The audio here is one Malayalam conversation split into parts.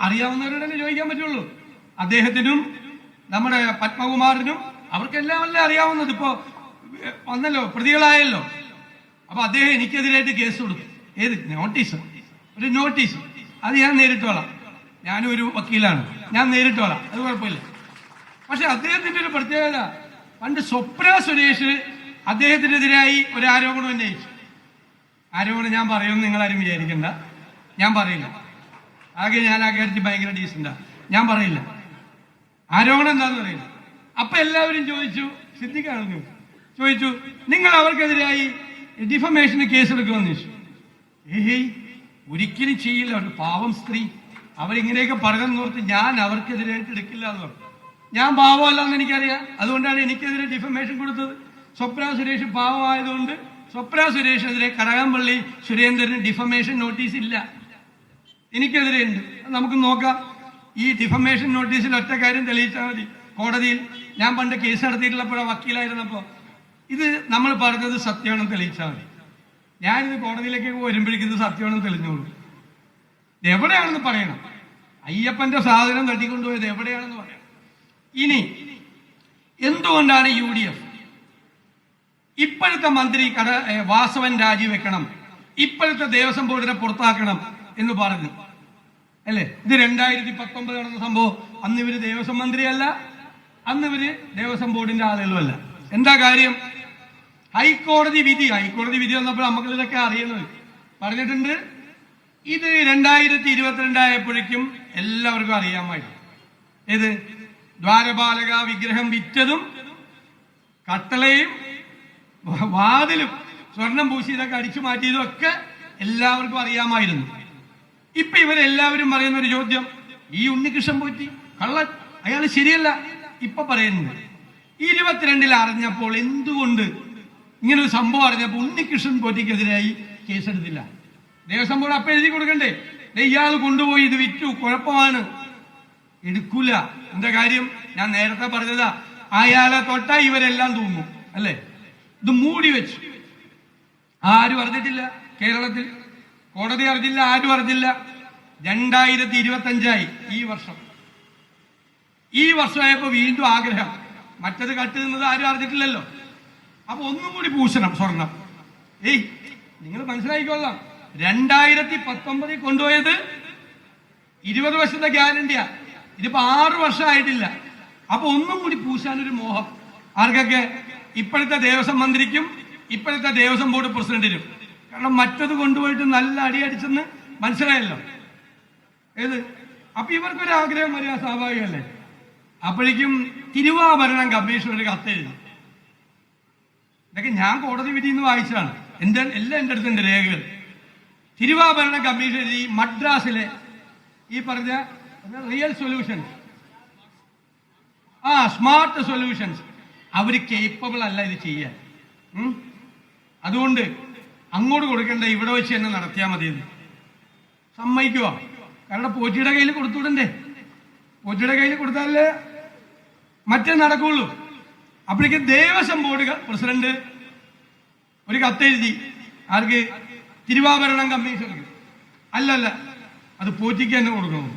അറിയാവുന്നവരോട് തന്നെ ചോദിക്കാൻ പറ്റുള്ളൂ. അദ്ദേഹത്തിനും നമ്മുടെ പത്മകുമാറിനും അവർക്കെല്ലാം അല്ലേ അറിയാവുന്നത്. ഇപ്പോ വന്നല്ലോ, പ്രതികളായല്ലോ. അപ്പൊ അദ്ദേഹം എനിക്കെതിരായിട്ട് കേസ് കൊടുത്തു. ഏത് നോട്ടീസ്? ഒരു നോട്ടീസ്. അത് ഞാൻ നേരിട്ടോളാം. ഞാനും ഒരു വക്കീലാണ്, ഞാൻ നേരിട്ടോളാം, അത് കുഴപ്പമില്ല. പക്ഷെ അദ്ദേഹത്തിന്റെ ഒരു പ്രത്യേകത, പണ്ട് സ്വപ്ന സുരേഷ് അദ്ദേഹത്തിനെതിരായി ഒരു ആരോപണം ഉന്നയിച്ചു. ആരോപണം ഞാൻ പറയുമെന്ന് നിങ്ങളാരും വിചാരിക്കണ്ട, ഞാൻ പറയില്ല. ആകെ ഞാൻ ആ കാര്യത്തിൽ ഭയങ്കര ഡീസന്റാ, ഞാൻ പറയില്ല. ആരോപണം എന്താണെന്ന് അറിയില്ല. അപ്പൊ എല്ലാവരും ചോദിച്ചു, സിദ്ദിഖാണെന്ന് ചോദിച്ചു, നിങ്ങൾ അവർക്കെതിരായി ഡിഫമേഷന് കേസെടുക്കുമെന്ന് ചോദിച്ചു. ഏയ് ഒരിക്കലും ചെയ്യില്ല, ഒരു പാവം സ്ത്രീ, അവരിങ്ങനെയൊക്കെ പറഞ്ഞെന്നോർത്ത് ഞാൻ അവർക്കെതിരായിട്ട് എടുക്കില്ല എന്ന് പറഞ്ഞു. ഞാൻ പാവമല്ലെന്ന് എനിക്കറിയാം, അതുകൊണ്ടാണ് എനിക്കെതിരെ ഡിഫമേഷൻ കൊടുത്തത്. സ്വപ്ന സുരേഷ് പാവമായതുകൊണ്ട് സ്വപ്ന സുരേഷിനെതിരെ കടകംപള്ളി സുരേന്ദ്രന് ഡിഫമേഷൻ നോട്ടീസ് ഇല്ല, എനിക്കെതിരെ ഉണ്ട്. നമുക്ക് നോക്കാം. ഈ ഡിഫമേഷൻ നോട്ടീസിൽ ഒറ്റ കാര്യം തെളിയിച്ചാൽ മതി. കോടതിയിൽ ഞാൻ പണ്ട് കേസ് നടത്തിയിട്ടുള്ളപ്പോഴോ വക്കീലായിരുന്നപ്പോ ഇത് നമ്മൾ പറഞ്ഞത് സത്യമാണെന്ന് തെളിയിച്ചാൽ മതി. ഞാനിത് കോടതിയിലേക്ക് വരുമ്പോഴേക്കും ഇത് സത്യമാണെന്ന് തെളിഞ്ഞോളൂ. എവിടെയാണെന്ന് പറയണം. അയ്യപ്പന്റെ സാധനം തട്ടിക്കൊണ്ടുപോയത് എവിടെയാണെന്ന് പറയണം. ഇനി എന്തുകൊണ്ടാണ് UDF ഇപ്പോഴത്തെ മന്ത്രി വാസവൻ രാജിവെക്കണം, ഇപ്പോഴത്തെ ദേവസ്വം ബോർഡിനെ പുറത്താക്കണം എന്ന് പറഞ്ഞു അല്ലേ? ഇത് 2019 നടന്ന സംഭവം. അന്ന് ഇവര് ദേവസ്വം മന്ത്രിയല്ല, അന്ന് ഇവര് ദേവസ്വം ബോർഡിന്റെ ആളുകളുമല്ല. എന്താ കാര്യം? ഹൈക്കോടതി വിധി വന്നപ്പോൾ നമുക്ക് ഇതൊക്കെ അറിയുന്നത് പറഞ്ഞിട്ടുണ്ട്. ഇത് 2022 ആയപ്പോഴേക്കും എല്ലാവർക്കും അറിയാമായിരുന്നു. ഏത് ദ്വാരപാലക വിഗ്രഹം വിറ്റതും കട്ടളയും വാതിലും സ്വർണം പൂശിയതൊക്കെ അടിച്ചു മാറ്റിയതും ഒക്കെ എല്ലാവർക്കും അറിയാമായിരുന്നു. ഇപ്പൊ ഇവരെല്ലാവരും പറയുന്ന ഒരു ചോദ്യം, ഈ ഉണ്ണികൃഷ്ണൻ പോറ്റി കള്ളൻ, അയാൾ ശരിയല്ല. ഇപ്പൊ പറയുന്നത് 22 അറിഞ്ഞപ്പോൾ എന്തുകൊണ്ട് ഇങ്ങനെ ഒരു സംഭവം അറിഞ്ഞപ്പോൾ ഉണ്ണികൃഷ്ണൻ പോറ്റിക്കെതിരായി കേസെടുത്തില്ല? ദേവസ്വം ബോർഡ് അപ്പൊ എഴുതി കൊടുക്കണ്ടേ, ഇയാൾ കൊണ്ടുപോയി ഇത് വിറ്റു, കുഴപ്പമാണ്, എടുക്കൂല. എന്താ കാര്യം? ഞാൻ നേരത്തെ പറഞ്ഞതാ, അയാളെ തൊട്ടാ ഇവരെല്ലാം തൂങ്ങും അല്ലേ? ഇത് മൂടി വെച്ചു, ആരും അറിഞ്ഞിട്ടില്ല. കേരളത്തിൽ കോടതി അറിഞ്ഞില്ല, ആരും അറിഞ്ഞില്ല. 2025 ഈ വർഷമായപ്പോ വീണ്ടും ആഗ്രഹം, മറ്റത് കട്ട് നിന്നത് ആരും അറിഞ്ഞിട്ടില്ലല്ലോ. അപ്പൊ ഒന്നും കൂടി പൂശണം സ്വർണം. നിങ്ങൾ മനസ്സിലാക്കിക്കൊള്ളാം, 2019 കൊണ്ടുപോയത് 20 വർഷത്തെ ഗ്യാരണ്ടിയാ, ഇതിപ്പോ 6 വർഷമായിട്ടില്ല. അപ്പൊ ഒന്നും കൂടി പൂശാനൊരു മോഹം ആർക്കൊക്കെ? ഇപ്പോഴത്തെ ദേവസ്വം മന്ത്രിക്കും ഇപ്പോഴത്തെ ദേവസ്വം ബോർഡ് പ്രസിഡന്റിനും. കാരണം മറ്റത് കൊണ്ടുപോയിട്ട് നല്ല അടിയടിച്ചെന്ന് മനസ്സിലായല്ലോ. ഏത്? അപ്പൊ ഇവർക്കൊരു ആഗ്രഹം വരിക സ്വാഭാവികമല്ലേ? അപ്പോഴേക്കും തിരുവാഭരണം കമ്മീഷൻ ഒരു കത്തെഴുതി. ഇതൊക്കെ ഞാൻ കോടതി വിധി നിന്ന് വായിച്ചതാണ്, എല്ലാം എന്റെ അടുത്തുണ്ട് രേഖകൾ. തിരുവാഭരണം കമ്മീഷൻ എഴുതി മദ്രാസിലെ ഈ പറഞ്ഞ റിയൽ സൊല്യൂഷൻസ്, സ്മാർട്ട് സൊല്യൂഷൻസ്, അവര് കേപ്പബിൾ അല്ല ഇത് ചെയ്യാൻ. അതുകൊണ്ട് അങ്ങോട്ട് കൊടുക്കണ്ട, ഇവിടെ വെച്ച് തന്നെ നടത്തിയാൽ മതി. സമ്മതിക്കുക? കാരണം പോറ്റിയുടെ കയ്യിൽ കൊടുത്തുവിടണ്ടേ? പോറ്റിയുടെ കയ്യിൽ കൊടുത്താലേ മറ്റേ നടക്കുള്ളൂ. അപ്പോഴേക്കും ദേവസ്വം ബോർഡ് പ്രസിഡന്റ് ഒരു കത്തെഴുതി. ആർക്ക്? തിരുവാഭരണം കമ്മീഷണർക്ക്. അല്ലല്ല, അത് പോറ്റിക്ക് തന്നെ കൊടുക്കണം.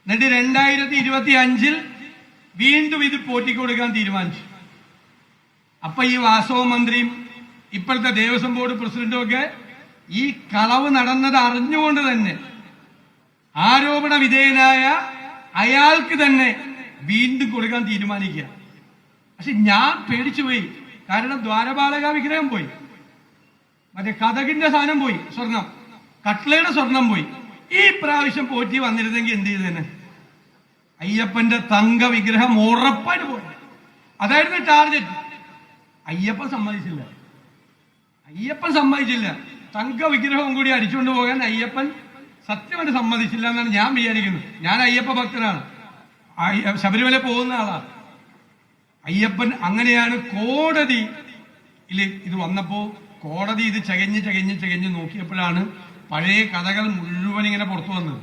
എന്നിട്ട് 2025 വീണ്ടും ഇത് പോറ്റിക്ക് കൊടുക്കാൻ തീരുമാനിച്ചു. അപ്പൊ ഈ വാസവ മന്ത്രിയും ഇപ്പോഴത്തെ ദേവസ്വം ബോർഡ് പ്രസിഡന്റും ഒക്കെ ഈ കളവ് നടന്നത് അറിഞ്ഞുകൊണ്ട് തന്നെ ആരോപണ വിധേയനായ അയാൾക്ക് തന്നെ വീണ്ടും കൊടുക്കാൻ തീരുമാനിക്കുക. പക്ഷെ ഞാൻ പേടിച്ചുപോയി. കാരണം ദ്വാരപാലക വിഗ്രഹം പോയി, മറ്റേ കഥകിന്റെ സാധനം പോയി, സ്വർണം, കട്ട്ലയുടെ സ്വർണം പോയി. ഈ പ്രാവശ്യം പോറ്റി വന്നിരുന്നെങ്കിൽ എന്ത് ചെയ്തേനെ? അയ്യപ്പന്റെ തങ്ക വിഗ്രഹം ഉറപ്പായിട്ട് പോയി. അതായിരുന്നു ടാർഗറ്റ്. അയ്യപ്പൻ സമ്മതിച്ചില്ല. തങ്ക വിഗ്രഹവും കൂടി അടിച്ചുകൊണ്ട് പോകാൻ അയ്യപ്പൻ സത്യമായിട്ട് സമ്മതിച്ചില്ല എന്നാണ് ഞാൻ വിചാരിക്കുന്നത്. ഞാൻ അയ്യപ്പ ഭക്തനാണ്, ശബരിമല പോകുന്ന ആളാണ്. അയ്യപ്പൻ അങ്ങനെയാണ്. കോടതിയിൽ ഇത് വന്നപ്പോ കോടതി ഇത് ചകഞ്ഞ് നോക്കിയപ്പോഴാണ് പഴയ കഥകൾ മുഴുവൻ ഇങ്ങനെ പുറത്തു വന്നത്.